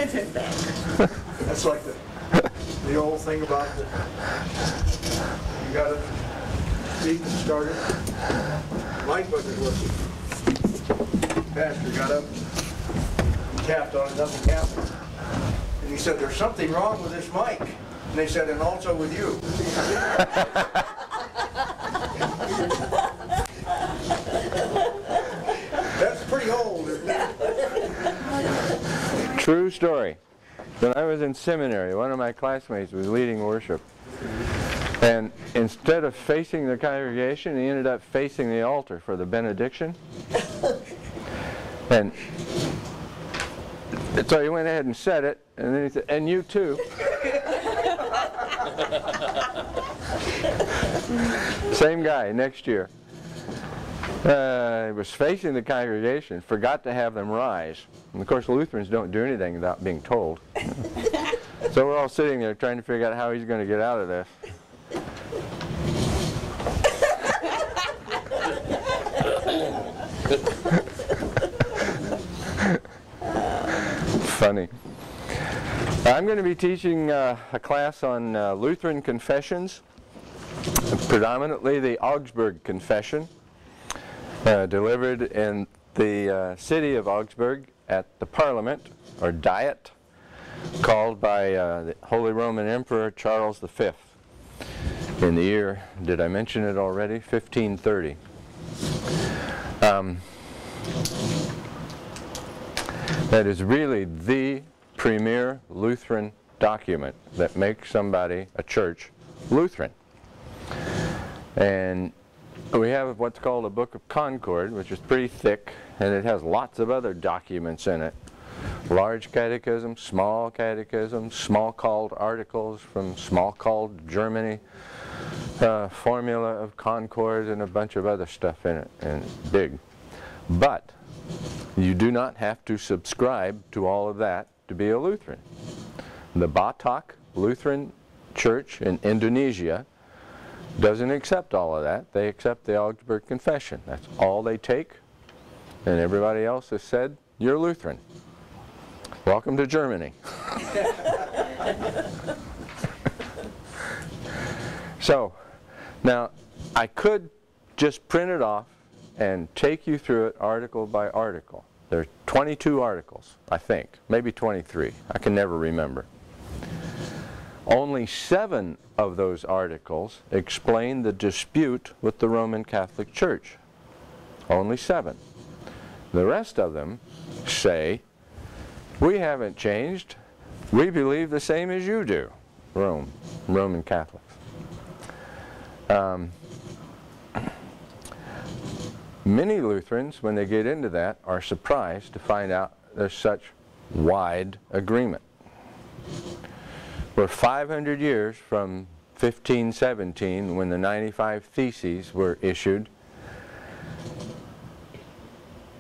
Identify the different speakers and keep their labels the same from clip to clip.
Speaker 1: That's like the old thing about you got to speak and start it. Mike wasn't looking. Pastor got up, tapped on another cabinet, and he said, "There's something wrong with this mic." And they said, "And also with you." That's pretty old, isn't it?
Speaker 2: True story. When I was in seminary, one of my classmates was leading worship. And instead of facing the congregation, he ended up facing the altar for the benediction. And so he went ahead and said it, and then he said, "And you too." Same guy next year. He was facing the congregation, forgot to have them rise. And of course Lutherans don't do anything without being told. So we're all sitting there trying to figure out how he's going to get out of this. Funny. I'm going to be teaching a class on Lutheran confessions, predominantly the Augsburg Confession, delivered in the city of Augsburg at the Parliament, or Diet, called by the Holy Roman Emperor Charles V in the year, did I mention it already? 1530. That is really the premier Lutheran document that makes somebody, a church, Lutheran. And we have what's called a Book of Concord, which is pretty thick, and it has lots of other documents in it. Large catechism, small called articles from small called Germany, formula of Concord, and a bunch of other stuff in it, and it's big. But you do not have to subscribe to all of that to be a Lutheran. The Batak Lutheran Church in Indonesia doesn't accept all of that. They accept the Augsburg Confession. That's all they take. And everybody else has said, "You're Lutheran. Welcome to Germany." So, now, I could just print it off and take you through it article by article. There are 22 articles, I think. Maybe 23. I can never remember. Only 7 of those articles explain the dispute with the Roman Catholic Church. Only 7. The rest of them say, "We haven't changed. We believe the same as you do, Roman Catholics." Many Lutherans, when they get into that, are surprised to find out there's such wide agreement. We're 500 years from 1517, when the 95 Theses were issued,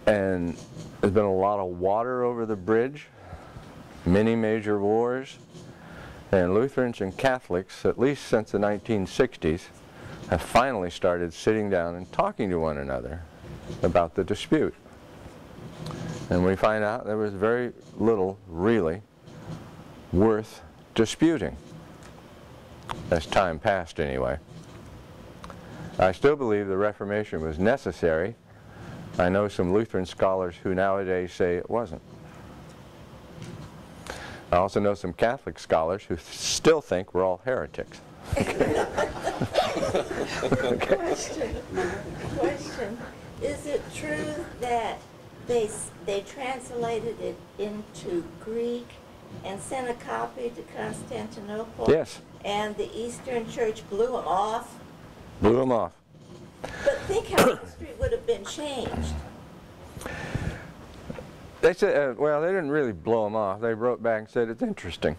Speaker 2: and there's been a lot of water over the bridge, many major wars, and Lutherans and Catholics, at least since the 1960s, have finally started sitting down and talking to one another about the dispute. And we find out there was very little really worth disputing, as time passed anyway. I still believe the Reformation was necessary. I know some Lutheran scholars who nowadays say it wasn't. I also know some Catholic scholars who still think we're all heretics.
Speaker 3: Question. Is it true that they translated it into Greek and sent a copy to Constantinople?
Speaker 2: Yes.
Speaker 3: And the Eastern Church blew them off?
Speaker 2: Blew them off.
Speaker 3: But think how history would have been changed.
Speaker 2: They said, well, they didn't really blow them off. They wrote back and said, "It's interesting."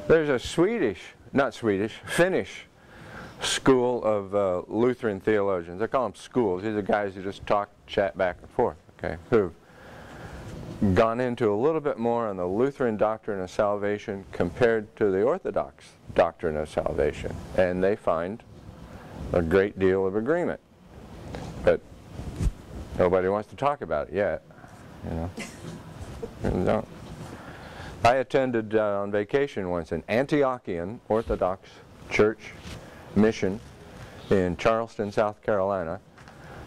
Speaker 2: There's a Finnish school of Lutheran theologians. They call them schools. These are guys who just talk, chat back and forth, okay, who've gone into a little bit more on the Lutheran doctrine of salvation compared to the Orthodox doctrine of salvation. And they find a great deal of agreement. But Nobody wants to talk about it yet, you know. No. I attended on vacation once an Antiochian Orthodox Church mission in Charleston, South Carolina.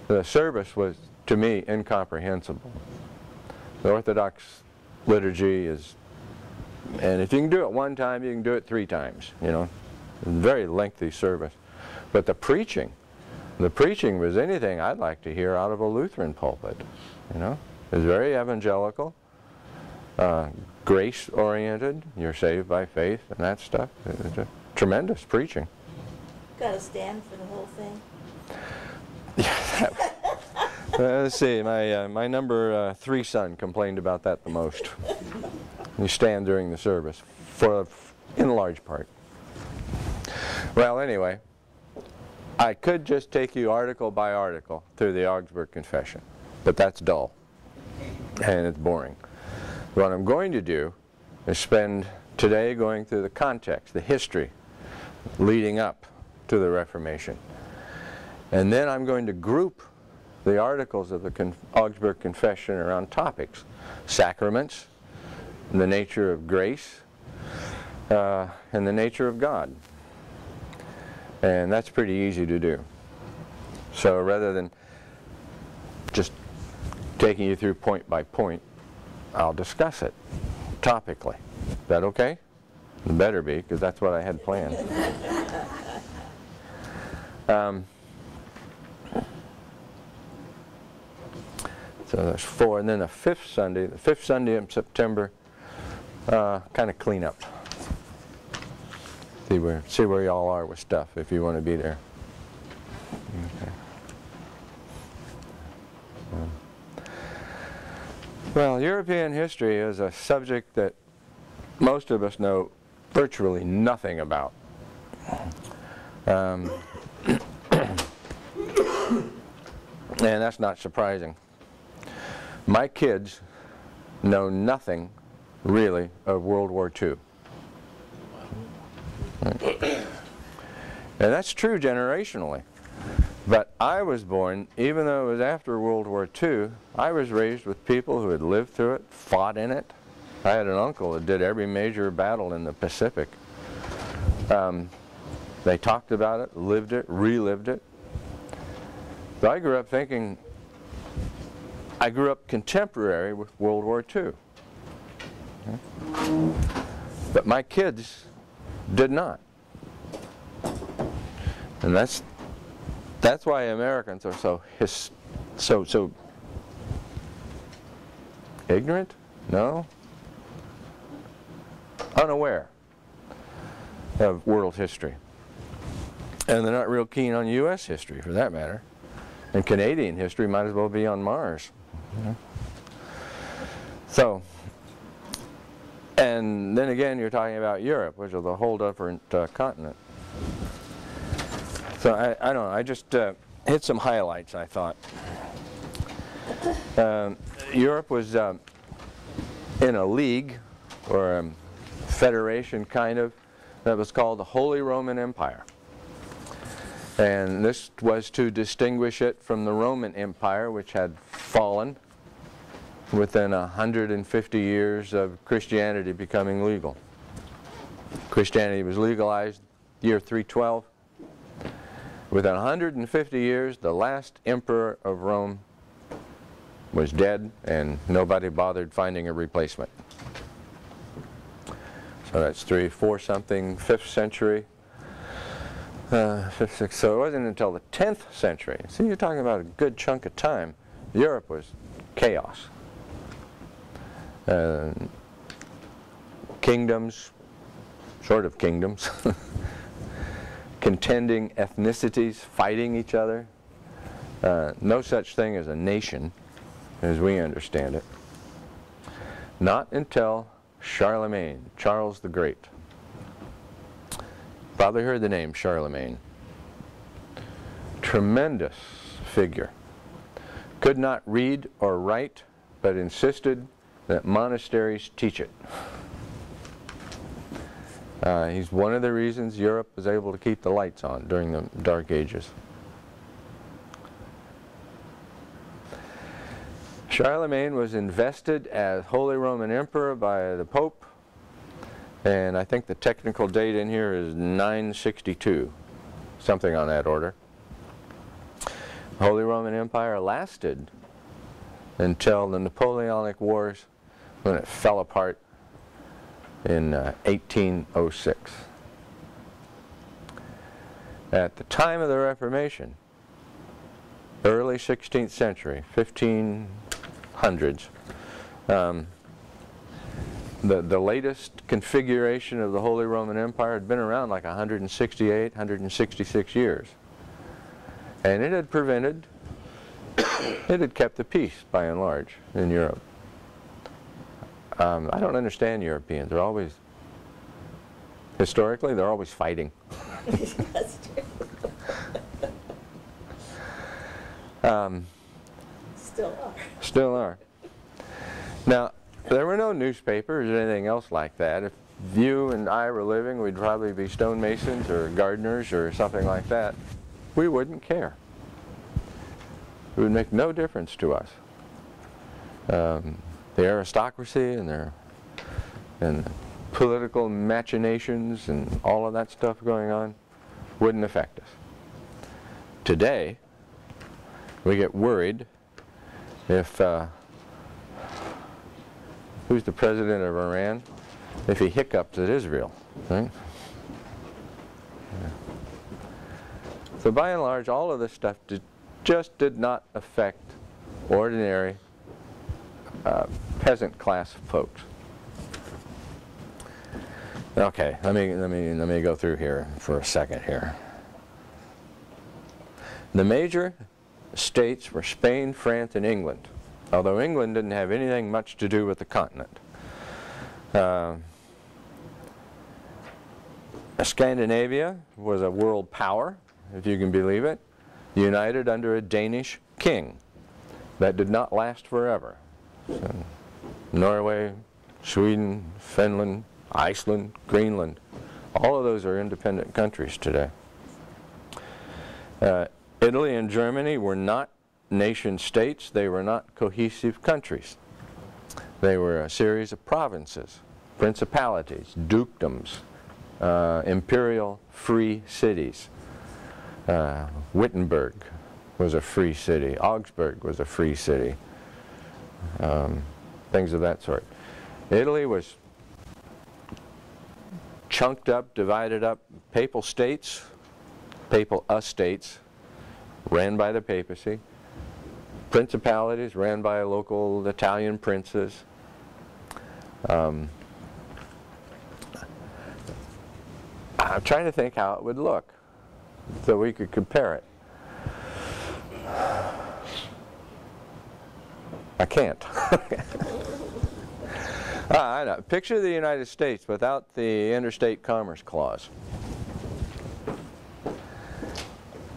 Speaker 2: The service was, to me, incomprehensible. The Orthodox liturgy is, and if you can do it one time, you can do it 3 times, you know. Very lengthy service. But the preaching was anything I'd like to hear out of a Lutheran pulpit, you know. It was very evangelical, grace-oriented, you're saved by faith and that stuff. It was just tremendous preaching.
Speaker 3: Got to stand for the whole thing.
Speaker 2: Let's see, my number 3 son complained about that the most. You stand during the service, in large part. Well, anyway, I could just take you article by article through the Augsburg Confession, but that's dull and it's boring. What I'm going to do is spend today going through the context, the history leading up to the Reformation. And then I'm going to group the articles of the Augsburg Confession around topics: sacraments, the nature of grace, and the nature of God. And that's pretty easy to do. So rather than just taking you through point by point, I'll discuss it topically. Is that okay? It better be, because that's what I had planned. So there's 4, and then the 5th Sunday in September, kind of clean up. See where y'all are with stuff if you want to be there. Okay. Well, European history is a subject that most of us know virtually nothing about. And that's not surprising. My kids know nothing really of World War II. And that's true generationally. But I was born, even though it was after World War II, I was raised with people who had lived through it, fought in it. I had an uncle that did every major battle in the Pacific. They talked about it, lived it, relived it. So I grew up thinking, I grew up contemporary with World War II. But my kids did not. And that's why Americans are so ignorant? No? Unaware of world history. And they're not real keen on U.S. history, for that matter. And Canadian history might as well be on Mars. So, and then again you're talking about Europe, which is a whole different continent. So I don't know, I just hit some highlights, I thought. Europe was in a league, or a federation kind of, that was called the Holy Roman Empire. And this was to distinguish it from the Roman Empire, which had fallen within 150 years of Christianity becoming legal. Christianity was legalized year 312. Within 150 years, the last emperor of Rome was dead, and nobody bothered finding a replacement. So that's 3, 4 something, 5th century. 5th, 6th. So it wasn't until the 10th century. See, you're talking about a good chunk of time. Europe was chaos. Kingdoms, sort of kingdoms, contending ethnicities, fighting each other. No such thing as a nation, as we understand it. Not until Charlemagne, Charles the Great. Probably heard the name Charlemagne. Tremendous figure. Could not read or write, but insisted that monasteries teach it. He's one of the reasons Europe was able to keep the lights on during the Dark Ages. Charlemagne was invested as Holy Roman Emperor by the Pope, and I think the technical date in here is 962, something on that order. Holy Roman Empire lasted until the Napoleonic Wars, when it fell apart in 1806. At the time of the Reformation, early 16th century, 1500s, the latest configuration of the Holy Roman Empire had been around like 168, 166 years. And it had prevented, it had kept the peace by and large in Europe. I don't understand Europeans. They're always, historically, they're always fighting.
Speaker 3: That's true. Still are.
Speaker 2: Still are. Now, there were no newspapers or anything else like that. If you and I were living, we'd probably be stonemasons or gardeners or something like that. We wouldn't care. It would make no difference to us. The aristocracy and their political machinations and all of that stuff going on wouldn't affect us. Today, we get worried if who's the president of Iran? If he hiccups at Israel, right? Yeah. So by and large, all of this stuff just did not affect ordinary peasant class folks. Okay, let me go through here for a second here. The major states were Spain, France, and England, although England didn't have anything much to do with the continent. Scandinavia was a world power, if you can believe it, united under a Danish king. That did not last forever. So, Norway, Sweden, Finland, Iceland, Greenland, all of those are independent countries today. Italy and Germany were not nation states. They were not cohesive countries. They were a series of provinces, principalities, dukedoms, imperial free cities. Wittenberg was a free city. Augsburg was a free city. Things of that sort. Italy was chunked up, divided up, papal states, papal estates, ran by the papacy, principalities ran by local Italian princes. I'm trying to think how it would look so we could compare it. I can't. I know. Picture the United States without the Interstate Commerce Clause.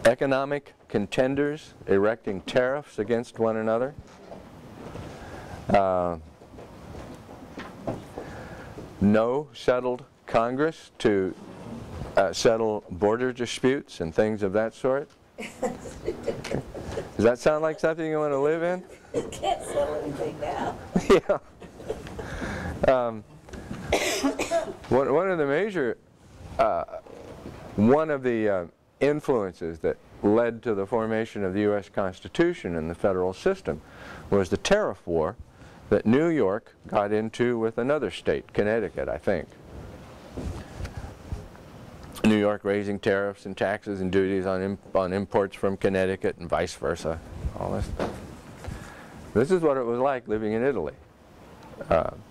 Speaker 2: Economic contenders erecting tariffs against one another. No settled Congress to settle border disputes and things of that sort. Does that sound like something you want to live in?
Speaker 3: You can't settle anything now.
Speaker 2: Yeah. One of the major, one of the influences that led to the formation of the U.S. Constitution and the federal system was the tariff war that New York got into with another state, Connecticut, I think. New York raising tariffs and taxes and duties on imports from Connecticut and vice versa, all this stuff. This is what it was like living in Italy.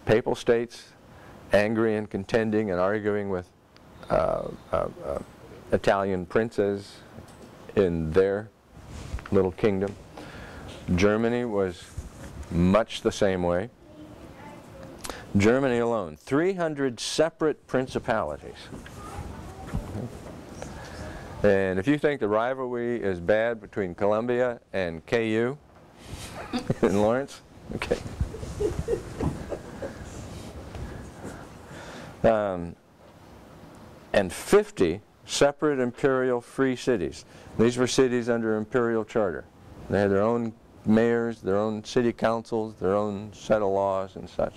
Speaker 2: Papal states angry and contending and arguing with Italian princes in their little kingdom. Germany was much the same way. Germany alone, 300 separate principalities. And if you think the rivalry is bad between Columbia and KU in Lawrence, okay. And 50 separate imperial free cities. These were cities under imperial charter. They had their own mayors, their own city councils, their own set of laws and such.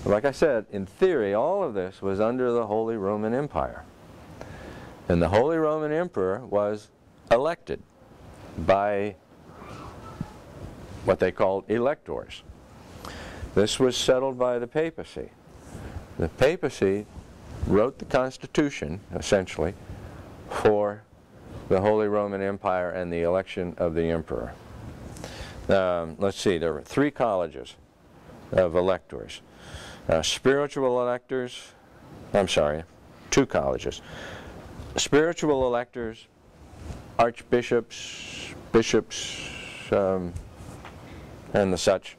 Speaker 2: Like I said, in theory, all of this was under the Holy Roman Empire. And the Holy Roman Emperor was elected by what they called electors. This was settled by the papacy. The papacy wrote the Constitution, essentially, for the Holy Roman Empire and the election of the emperor. Let's see, there were 3 colleges of electors. Spiritual electors, I'm sorry, 2 colleges. Spiritual electors, archbishops, bishops, and the such,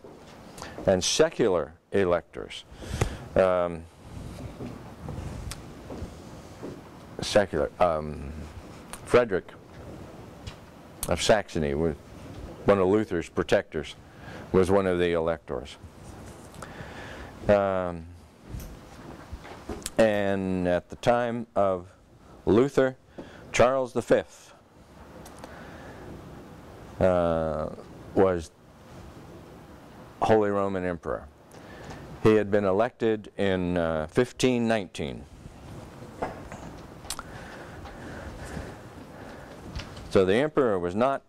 Speaker 2: and secular electors. Frederick of Saxony, one of Luther's protectors, was one of the electors. And at the time of Luther, Charles V was Holy Roman Emperor. He had been elected in 1519. So the emperor was not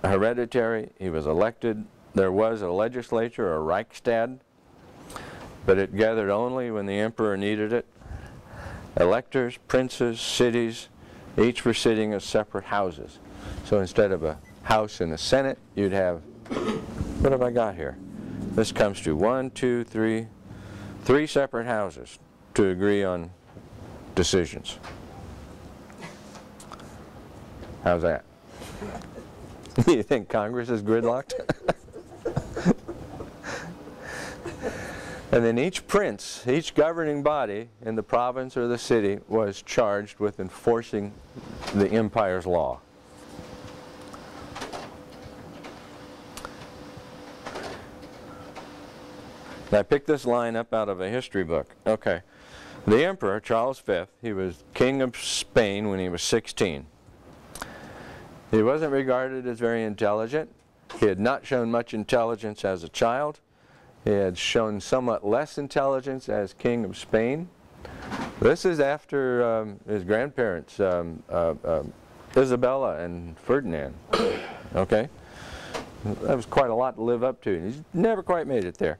Speaker 2: hereditary, he was elected. There was a legislature, a Reichstag, but it gathered only when the emperor needed it. Electors, princes, cities, each were sitting as separate houses. So instead of a house and a senate, you'd have, what have I got here? This comes to 1, 2, 3, 3 separate houses to agree on decisions. How's that? You think Congress is gridlocked? And then each prince, each governing body in the province or the city was charged with enforcing the empire's law. And I picked this line up out of a history book. Okay. The emperor, Charles V, he was king of Spain when he was 16. He wasn't regarded as very intelligent. He had not shown much intelligence as a child. He had shown somewhat less intelligence as king of Spain. This is after his grandparents, Isabella and Ferdinand. Okay? That was quite a lot to live up to. He's never quite made it there.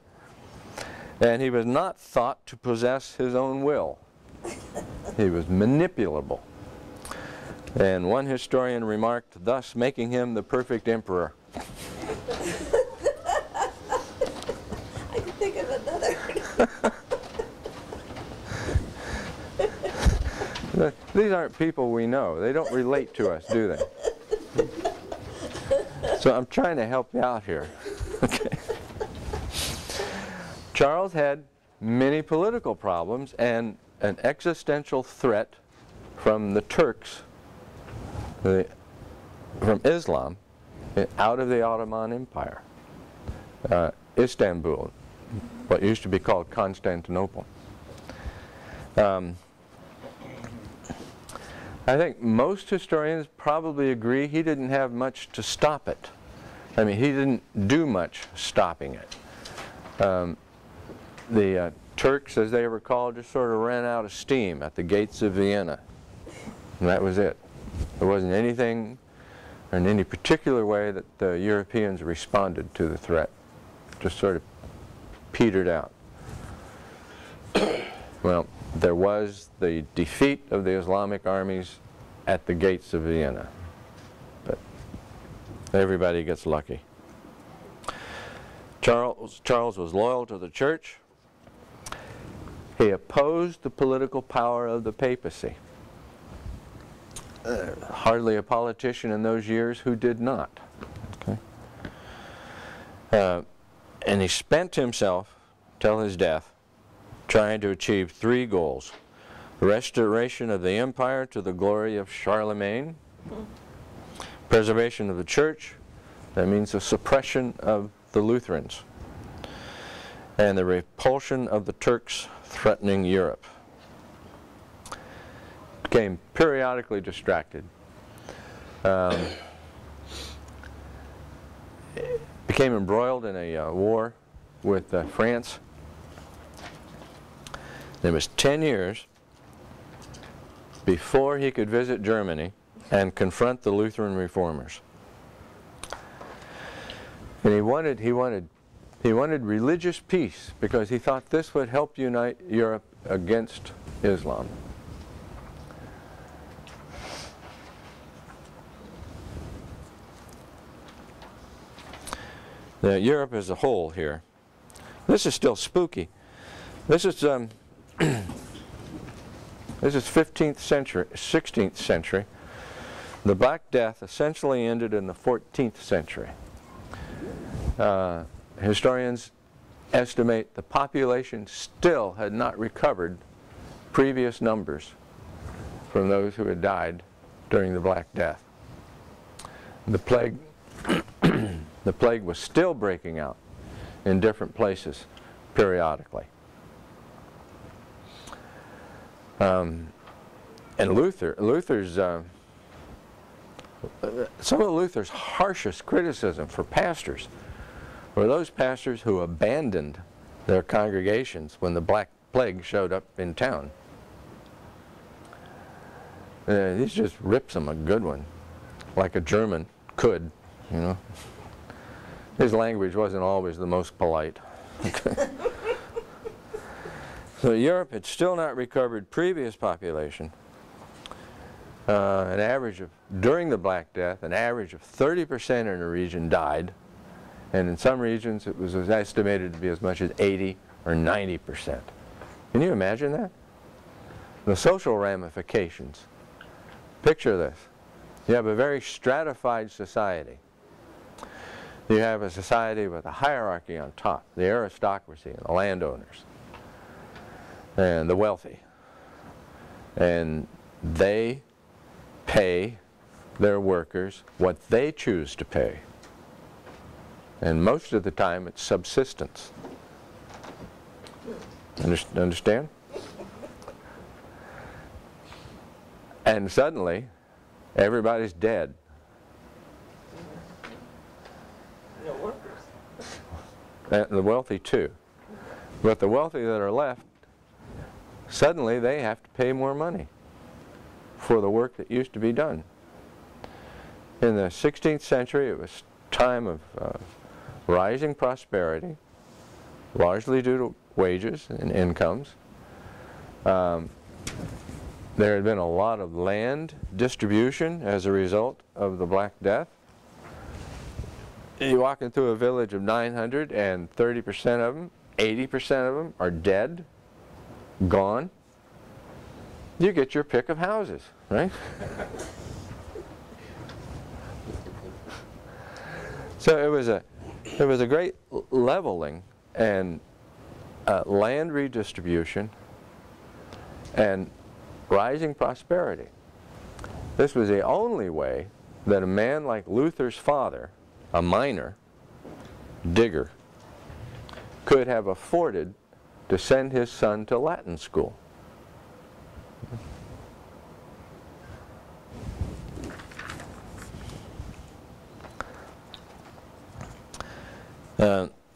Speaker 2: And he was not thought to possess his own will. He was manipulable. And one historian remarked, thus making him the perfect emperor.
Speaker 3: I can think of another.
Speaker 2: These aren't people we know. They don't relate to us, do they? So I'm trying to help you out here. Okay. Charles had many political problems and an existential threat from the Turks, from Islam, out of the Ottoman Empire. Istanbul, what used to be called Constantinople. I think most historians probably agree he didn't have much to stop it. I mean, he didn't do much stopping it. The Turks, as they were called, just sort of ran out of steam at the gates of Vienna. And that was it. There wasn't anything in any particular way that the Europeans responded to the threat. Just sort of petered out. Well, there was the defeat of the Islamic armies at the gates of Vienna. But everybody gets lucky. Charles was loyal to the church. He opposed the political power of the papacy. Hardly a politician in those years who did not. Okay. And he spent himself, till his death, trying to achieve 3 goals. Restoration of the empire to the glory of Charlemagne. Preservation of the church. That means the suppression of the Lutherans. And the repulsion of the Turks threatening Europe. Became periodically distracted. became embroiled in a war with France. It was 10 years before he could visit Germany and confront the Lutheran reformers. And he wanted religious peace because he thought this would help unite Europe against Islam. Now, Europe as a whole here. This is still spooky. This is this is 15th century, 16th century. The Black Death essentially ended in the 14th century. Historians estimate the population still had not recovered previous numbers from those who had died during the Black Death. The plague, the plague was still breaking out in different places periodically. And Luther's some of Luther's harshest criticism for pastors were those pastors who abandoned their congregations when the Black Plague showed up in town. He just rips them a good one, like a German could, you know. His language wasn't always the most polite. So Europe had still not recovered previous population. An average of, during the Black Death, an average of 30% in a region died, and in some regions it was estimated to be as much as 80 or 90%. Can you imagine that? The social ramifications. Picture this. You have a very stratified society. You have a society with a hierarchy on top, the aristocracy and the landowners and the wealthy. And they pay their workers what they choose to pay. And most of the time it's subsistence. Understand? And suddenly everybody's dead.
Speaker 3: No workers.
Speaker 2: And the wealthy too. But the wealthy that are left, suddenly they have to pay more money for the work that used to be done. In the 16th century, it was a time of rising prosperity, largely due to wages and incomes. There had been a lot of land distribution as a result of the Black Death. You walk into a village of 900 and 30% of them, 80% of them are dead, gone. You get your pick of houses, right? So it was a great leveling and land redistribution and rising prosperity. This was the only way that a man like Luther's father, a miner, digger, could have afforded to send his son to Latin school.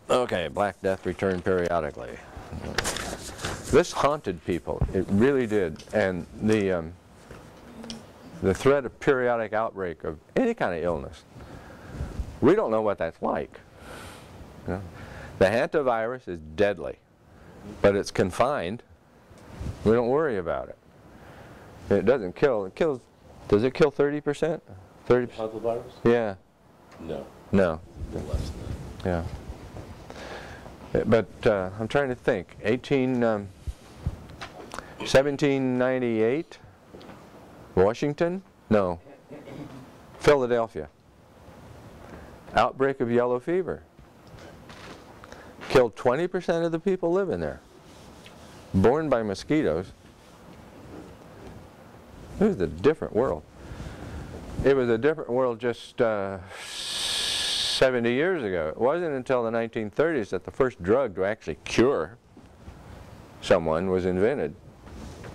Speaker 2: Okay, Black Death returned periodically. This haunted people, it really did, and the threat of periodic outbreak of any kind of illness, we don't know what that's like. You know? The hantavirus is deadly, but it's confined. We don't worry about it. It doesn't kill. It kills. Does it kill 30%? 30%?
Speaker 4: Hantavirus?
Speaker 2: Yeah.
Speaker 4: No.
Speaker 2: No.
Speaker 4: Less than that.
Speaker 2: Yeah. But I'm trying to think. 1798, Washington? No. Philadelphia. Outbreak of yellow fever. Killed 20% of the people living there. Born by mosquitoes. It was a different world. It was a different world just 70 years ago. It wasn't until the 1930s that the first drug to actually cure someone was invented.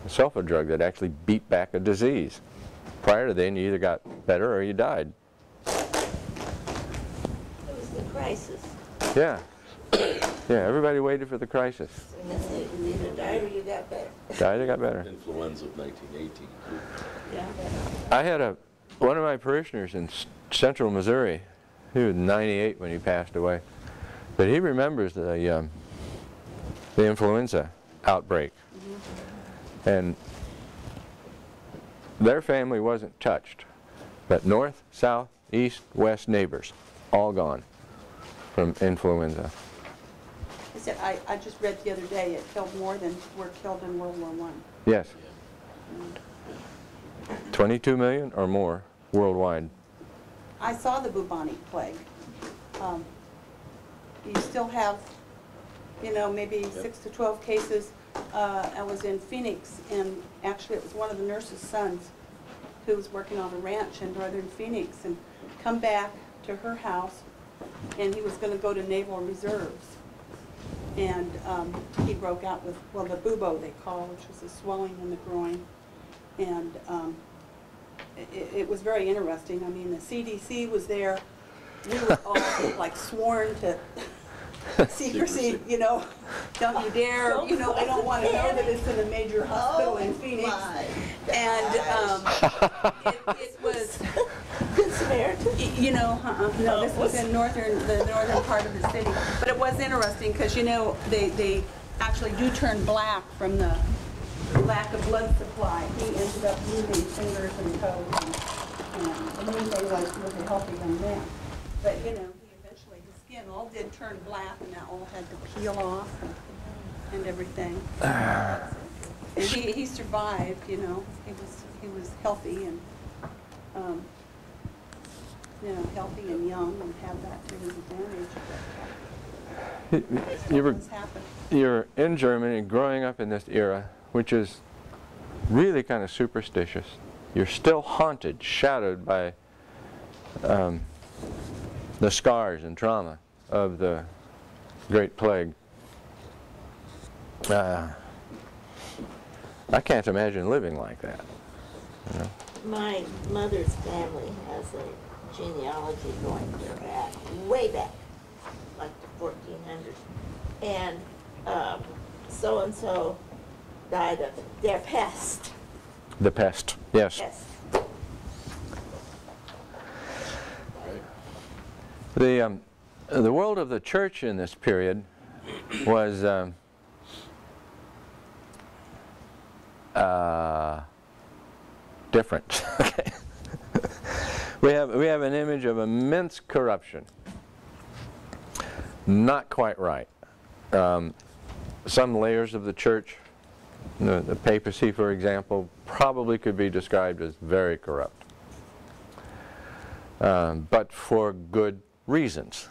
Speaker 2: A sulfa drug that actually beat back a disease. Prior to then, you either got better or you died.
Speaker 3: Who's the crisis.
Speaker 2: Yeah. Yeah, everybody waited for the crisis.
Speaker 3: And they said, you either died or you got better.
Speaker 2: Died or got better.
Speaker 4: Influenza of 1918.
Speaker 3: Yeah.
Speaker 2: I had one of my parishioners in central Missouri. He was 98 when he passed away. But he remembers the influenza outbreak. And their family wasn't touched. But north, south, east, west neighbors, all gone from influenza.
Speaker 5: I said, I just read the other day it killed more than were killed in World War I.
Speaker 2: Yes. 22 million or more worldwide.
Speaker 5: I saw the bubonic plague. You still have, you know, maybe 6 to 12 cases. I was in Phoenix, and actually it was one of the nurse's sons who was working on a ranch in northern Phoenix, and come back to her house, and he was going to go to Naval Reserves. And he broke out with, well, the bubo they call, which was a swelling in the groin. And it was very interesting. I mean, the CDC was there. We were all like sworn to secrecy, you know, don't you dare, you know, they don't want to know that it's in a major hospital in Phoenix. And it was,
Speaker 3: Good Samaritan.
Speaker 5: you know, no, this was in the northern part of the city. But it was interesting because, you know, they actually do turn black from the lack of blood supply. He ended up losing fingers and toes, and he was really healthy young man. But, you know, he eventually, his skin all did turn black, and that all had to peel off and everything. And he survived, you know. He was healthy and, you know, healthy and young, and had that to his advantage.
Speaker 2: You're in Germany, growing up in this era, which is really kind of superstitious. You're still haunted, shadowed by the scars and trauma of the Great Plague. I can't imagine living like that. You know?
Speaker 3: My mother's family has a genealogy going back, way back, like the 1400s. And so-and-so died of their pest.
Speaker 2: The pest, yes.
Speaker 3: Pest.
Speaker 2: The world of the church in this period was different. Okay. We have an image of immense corruption. Not quite right. Some layers of the church, the papacy, for example, probably could be described as very corrupt. But for good reasons.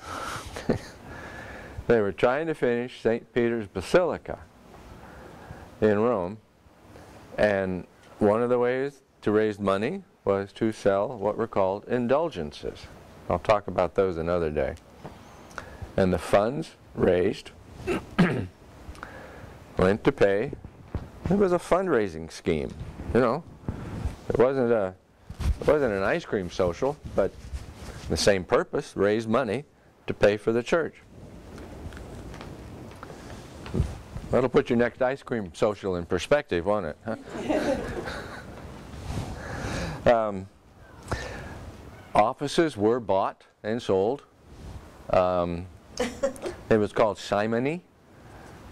Speaker 2: They were trying to finish St. Peter's Basilica in Rome, and one of the ways to raise money was to sell what were called indulgences. I'll talk about those another day. And the funds raised went to pay. It was a fundraising scheme, you know. It wasn't an ice cream social, but the same purpose, raise money to pay for the church. That'll put your next ice cream social in perspective, won't it? Huh? Offices were bought and sold. It was called simony,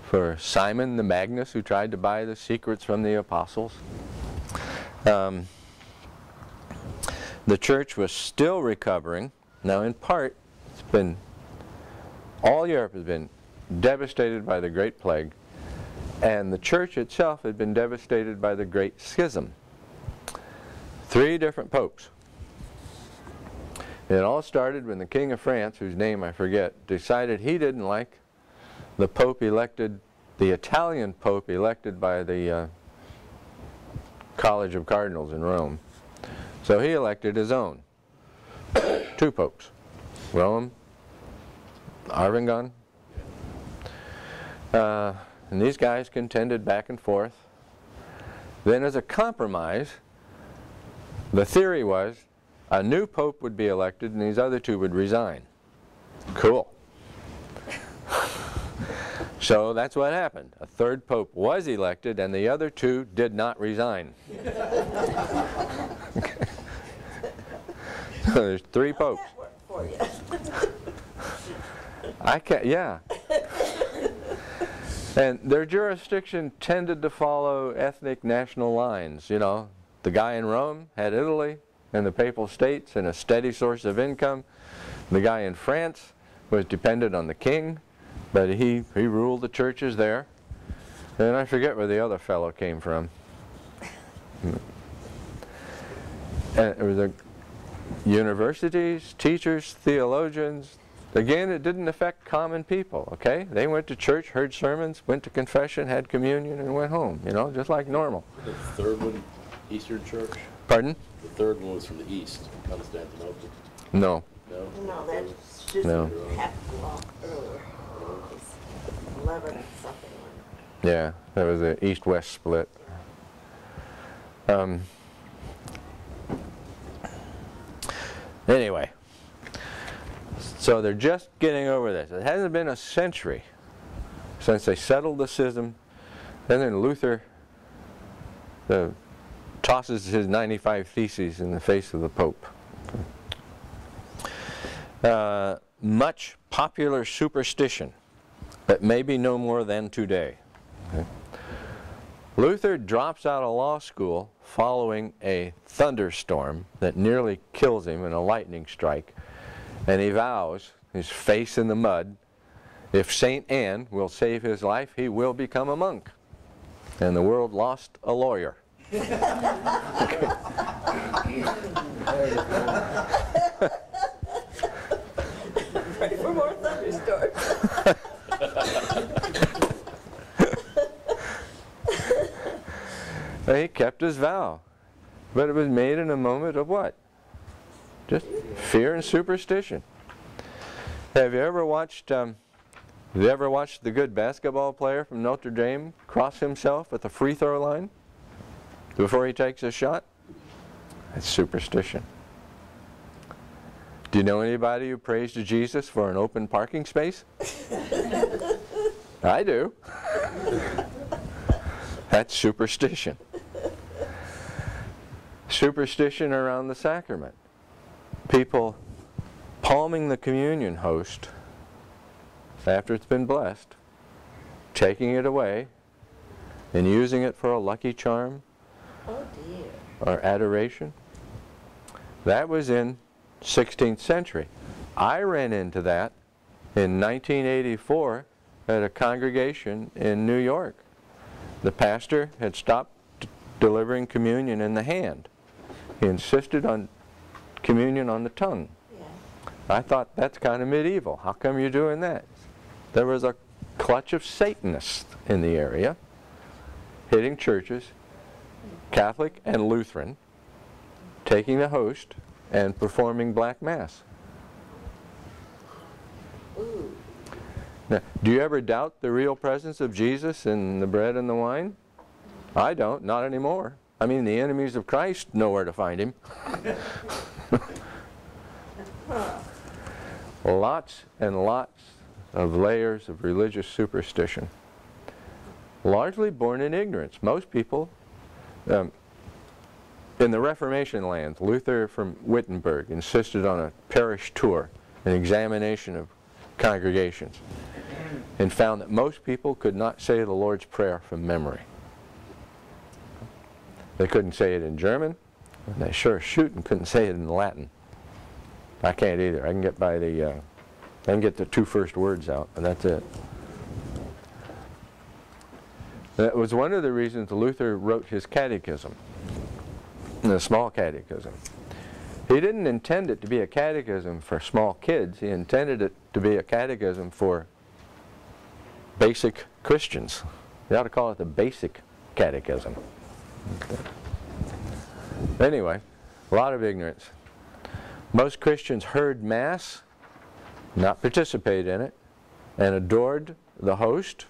Speaker 2: for Simon the Magus, who tried to buy the secrets from the apostles. The church was still recovering. Now, in part, all Europe has been devastated by the Great Plague, and the church itself had been devastated by the Great Schism. 3 different popes. It all started when the King of France, whose name I forget, decided he didn't like the Pope elected, the Italian Pope elected by the College of Cardinals in Rome. So he elected his own. 2 popes. Rome, Arvingon. And these guys contended back and forth. Then as a compromise, the theory was a new pope would be elected and these other 2 would resign. Cool. So that's what happened. A third pope was elected, and the other two did not resign. So there's 3 popes.
Speaker 3: That worked for you.
Speaker 2: I can't, yeah. And their jurisdiction tended to follow ethnic national lines. You know, the guy in Rome had Italy and the Papal States and a steady source of income. The guy in France was dependent on the king, but he ruled the churches there. And I forget where the other fellow came from. And it was the universities, teachers, theologians. Again, it didn't affect common people, okay? They went to church, heard sermons, went to confession, had communion, and went home, you know, just like normal.
Speaker 4: The third one, Eastern Church?
Speaker 2: Pardon?
Speaker 4: The third one was from the East, Constantinople.
Speaker 2: No.
Speaker 4: No?
Speaker 3: No, that just
Speaker 2: No.
Speaker 3: happened a lot earlier. It was 11 something.
Speaker 2: Yeah, that was an east-west split. Anyway, so they're just getting over this. It hasn't been a century since they settled the schism, and then Luther tosses his 95 Theses in the face of the Pope. Much popular superstition, but maybe no more than today. Okay. Luther drops out of law school following a thunderstorm that nearly kills him in a lightning strike, and he vows, his face in the mud, if St. Anne will save his life, he will become a monk. And the world lost a lawyer.
Speaker 3: Ready for more thunderstorms.
Speaker 2: He kept his vow, but it was made in a moment of what? Just fear and superstition. Have you ever watched the good basketball player from Notre Dame cross himself at the free throw line before he takes a shot? That's superstition. Do you know anybody who prays to Jesus for an open parking space? I do. That's superstition. Superstition around the sacrament. People palming the communion host after it's been blessed, taking it away, and using it for a lucky charm
Speaker 3: Oh dear.
Speaker 2: or adoration. That was in 16th century. I ran into that in 1984 at a congregation in New York. The pastor had stopped delivering communion in the hand. He insisted on communion on the tongue.
Speaker 3: Yeah.
Speaker 2: I thought, that's kind of medieval. How come you're doing that? There was a clutch of Satanists in the area, hitting churches, Catholic and Lutheran, taking the host and performing black mass.
Speaker 3: Ooh.
Speaker 2: Now, do you ever doubt the real presence of Jesus in the bread and the wine? I don't, not anymore. I mean, the enemies of Christ know where to find him. Lots and lots of layers of religious superstition, largely born in ignorance. Most people, in the Reformation lands, Luther from Wittenberg insisted on a parish tour, an examination of congregations, and found that most people could not say the Lord's Prayer from memory. They couldn't say it in German, and they sure shootin' couldn't say it in Latin. I can't either. I can get by the, I can get the 2 first words out, and that's it. That was one of the reasons Luther wrote his catechism, the small catechism. He didn't intend it to be a catechism for small kids. He intended it to be a catechism for basic Christians. You ought to call it the basic catechism. Anyway, a lot of ignorance. Most Christians heard Mass, not participated in it, and adored the host,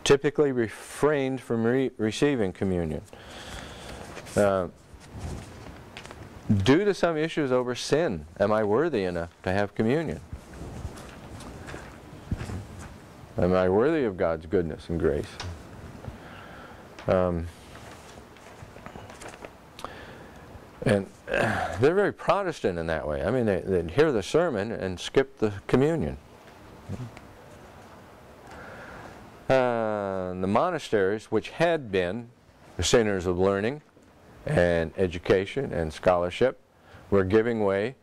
Speaker 2: typically refrained from receiving communion. Due to some issues over sin, am I worthy enough to have communion? Am I worthy of God's goodness and grace? And they're very Protestant in that way. I mean, they'd hear the sermon and skip the communion. The monasteries, which had been centers of learning and education and scholarship, were giving way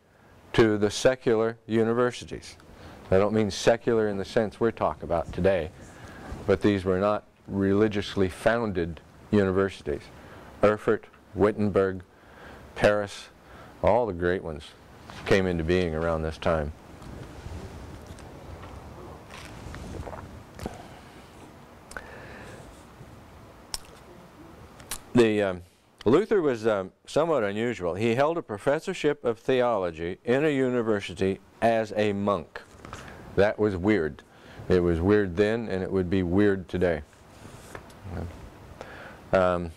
Speaker 2: to the secular universities. I don't mean secular in the sense we're talking about today, but these were not religiously founded universities. Erfurt, Wittenberg, Paris, all the great ones came into being around this time. Luther was somewhat unusual. He held a professorship of theology in a university as a monk. That was weird. It was weird then, and it would be weird today. The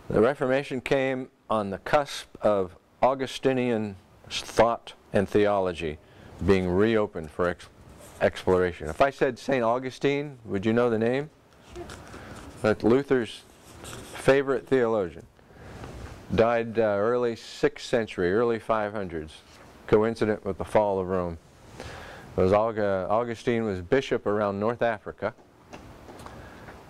Speaker 2: Reformation came on the cusp of Augustinian thought and theology being reopened for exploration. If I said St. Augustine, would you know the name? That's Luther's favorite theologian. Died early 6th century, early 500s, coincident with the fall of Rome. Augustine was bishop around North Africa,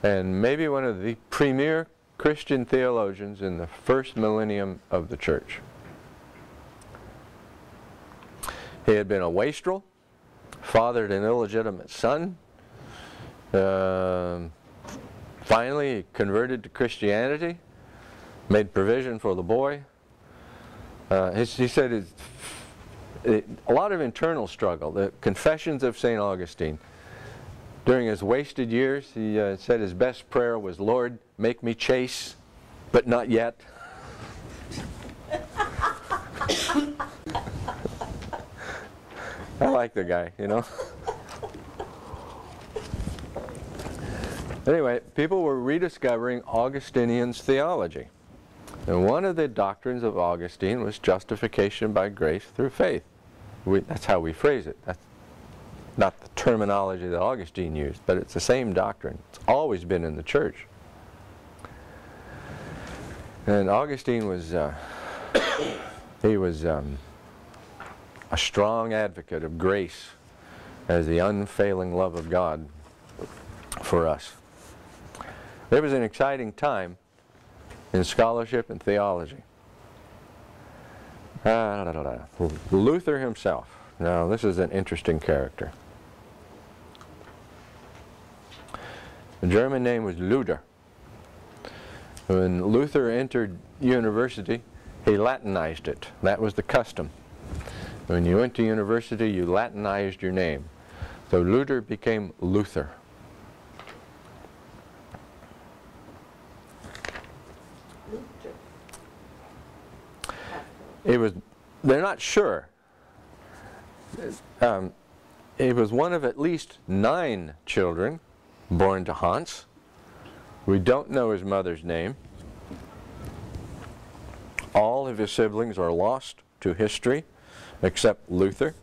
Speaker 2: and maybe one of the premier Christian theologians in the first millennium of the church. He had been a wastrel, fathered an illegitimate son. Finally, he converted to Christianity, made provision for the boy. He said a lot of internal struggle. The Confessions of St. Augustine. During his wasted years, he said his best prayer was, "Lord, make me chaste, but not yet." I like the guy, you know. Anyway, people were rediscovering Augustinian's theology. And one of the doctrines of Augustine was justification by grace through faith. That's how we phrase it. That's not the terminology that Augustine used, but it's the same doctrine. It's always been in the church. And Augustine was, he was a strong advocate of grace as the unfailing love of God for us. It was an exciting time in scholarship and theology. Luther himself. Now, this is an interesting character. The German name was Luther. When Luther entered university, he Latinized it. That was the custom. When you went to university, you Latinized your name. So Luther became Luther. They're not sure. He was one of at least 9 children born to Hans. We don't know his mother's name. All of his siblings are lost to history except Luther.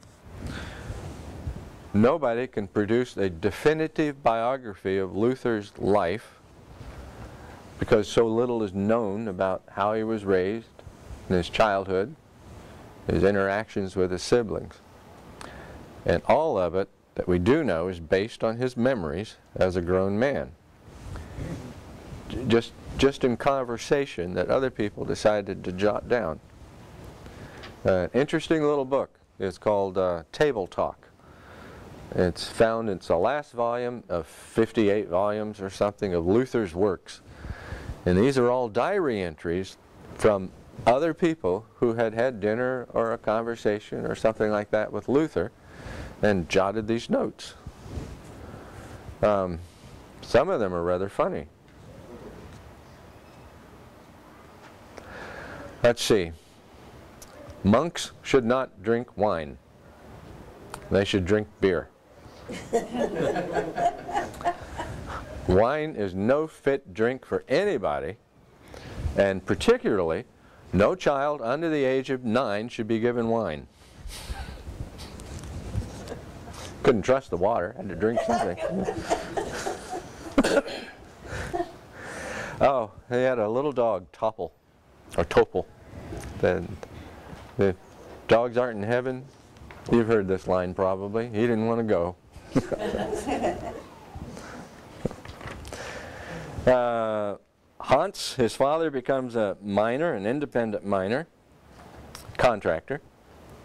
Speaker 2: Nobody can produce a definitive biography of Luther's life because so little is known about how he was raised in his childhood, his interactions with his siblings. And all of it that we do know is based on his memories as a grown man. Just in conversation that other people decided to jot down. Interesting little book. It's called Table Talk. It's found, it's the last volume of 58 volumes or something of Luther's works. And these are all diary entries from other people who had had dinner or a conversation or something like that with Luther and jotted these notes. Some of them are rather funny. Let's see. Monks should not drink wine. They should drink beer. Wine is no fit drink for anybody, and particularly no child under the age of 9 should be given wine. Couldn't trust the water, had to drink something. Oh, he had a little dog, Topple, or Topple. The dogs aren't in heaven. You've heard this line probably. He didn't want to go. Hans, his father, becomes a miner, an independent miner, contractor,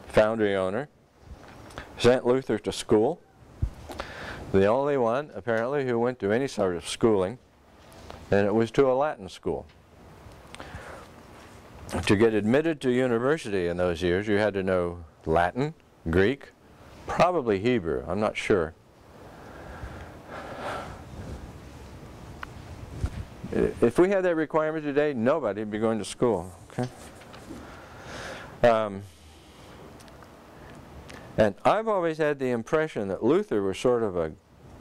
Speaker 2: foundry owner, sent Luther to school. The only one, apparently, who went to any sort of schooling, and it was to a Latin school. To get admitted to university in those years, you had to know Latin, Greek, probably Hebrew, I'm not sure. If we had that requirement today, nobody would be going to school. Okay? And I've always had the impression that Luther was sort of a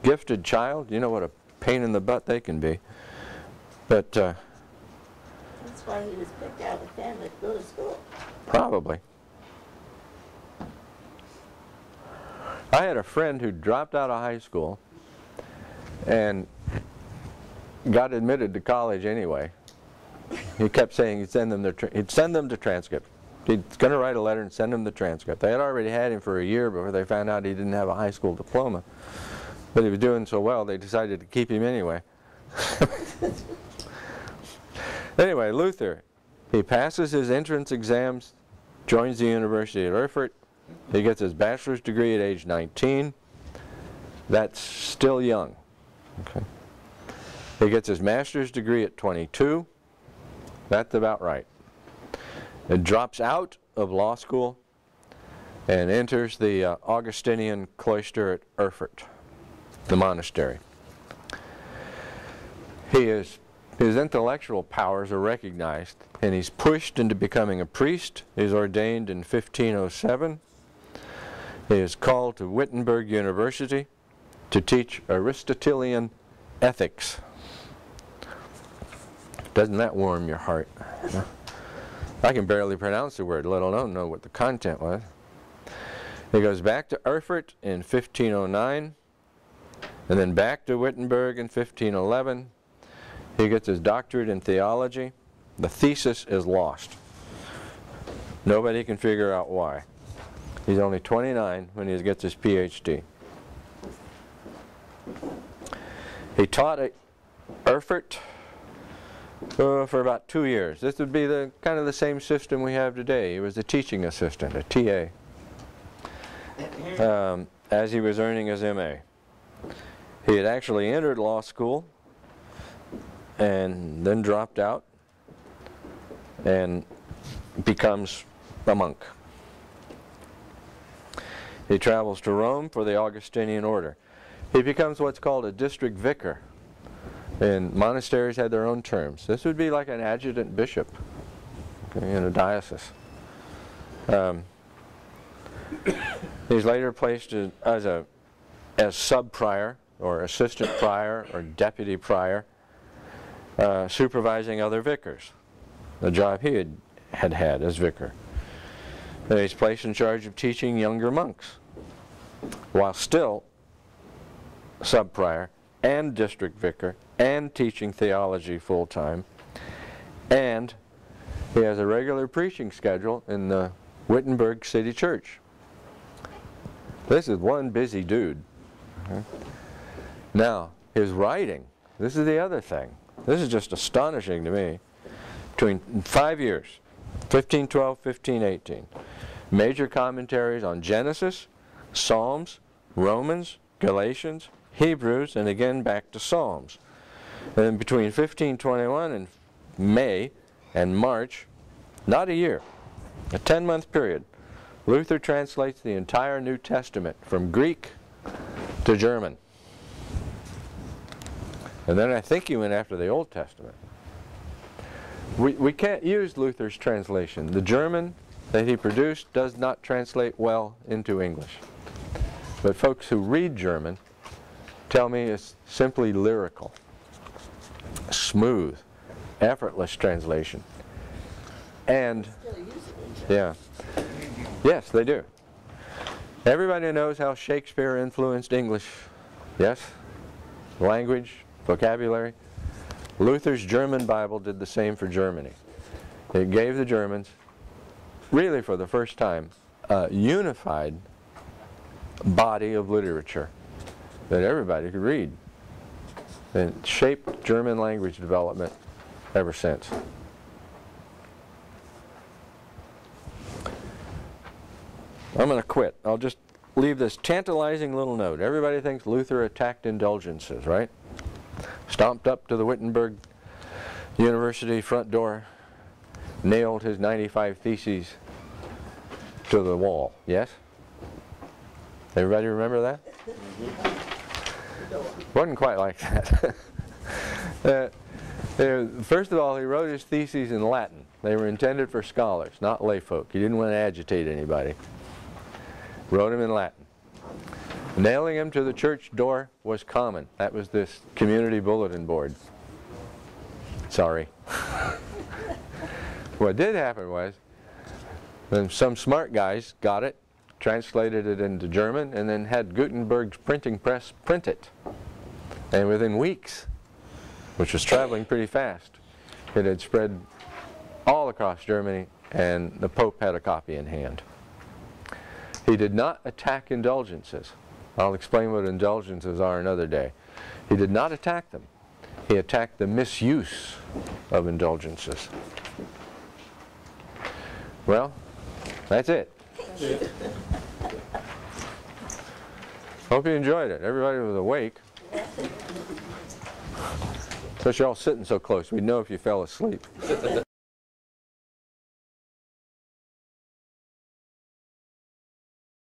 Speaker 2: gifted child. You know what a pain in the butt they can be. But
Speaker 3: That's why he was picked out of the family to go to school.
Speaker 2: probably. I had a friend who dropped out of high school and got admitted to college anyway. He kept saying he'd send them the transcript. He's going to write a letter and send them the transcript. They had already had him for a year before they found out he didn't have a high school diploma. But he was doing so well, they decided to keep him anyway. Anyway, Luther, he passes his entrance exams, joins the University at Erfurt. He gets his bachelor's degree at age 19. That's still young. Okay. He gets his master's degree at 22. That's about right. He drops out of law school and enters the Augustinian cloister at Erfurt, the monastery. His intellectual powers are recognized, and he's pushed into becoming a priest. He's ordained in 1507. He is called to Wittenberg University to teach Aristotelian ethics. Doesn't that warm your heart? I can barely pronounce the word, let alone know what the content was. He goes back to Erfurt in 1509, and then back to Wittenberg in 1511. He gets his doctorate in theology. The thesis is lost. Nobody can figure out why. He's only 29 when he gets his PhD. He taught at Erfurt for about 2 years. This would be kind of the same system we have today. He was a teaching assistant, a TA, as he was earning his MA. He had actually entered law school and then dropped out and becomes a monk. He travels to Rome for the Augustinian order. He becomes what's called a district vicar. And monasteries had their own terms. This would be like an adjutant bishop, okay, in a diocese. He's later placed as sub-prior or assistant prior or deputy prior, supervising other vicars, the job he had as vicar. And he's placed in charge of teaching younger monks, while still sub-prior and district vicar and teaching theology full-time. And he has a regular preaching schedule in the Wittenberg City Church. This is one busy dude. Okay. Now, his writing, this is the other thing. This is just astonishing to me. Between 5 years, 1512, 1518, major commentaries on Genesis, Psalms, Romans, Galatians, Hebrews, and again back to Psalms. And then between 1521 and May and March, not a year, a 10-month period, Luther translates the entire New Testament from Greek to German. And then I think he went after the Old Testament. We can't use Luther's translation. The German that he produced does not translate well into English. But folks who read German tell me it's simply lyrical, smooth, effortless translation. And, yeah, yes, they do. Everybody knows how Shakespeare influenced English. Yes? Language, vocabulary. Luther's German Bible did the same for Germany. It gave the Germans, really for the first time, a unified body of literature that everybody could read. And it shaped German language development ever since. I'm going to quit. I'll just leave this tantalizing little note. Everybody thinks Luther attacked indulgences, right? Stomped up to the Wittenberg University front door, nailed his 95 Theses to the wall. Yes? Everybody remember that? Wasn't quite like that. First of all, he wrote his theses in Latin. They were intended for scholars, not layfolk. He didn't want to agitate anybody. Wrote them in Latin. Nailing him to the church door was common. That was this community bulletin board. Sorry. What did happen was, then some smart guys got it, translated it into German, and then had Gutenberg's printing press print it. And within weeks, which was traveling pretty fast, it had spread all across Germany, and the Pope had a copy in hand. He did not attack indulgences. I'll explain what indulgences are another day. He did not attack them. He attacked the misuse of indulgences. Well, that's it. Hope you enjoyed it. Everybody was awake. Especially all sitting so close. We'd know if you fell asleep.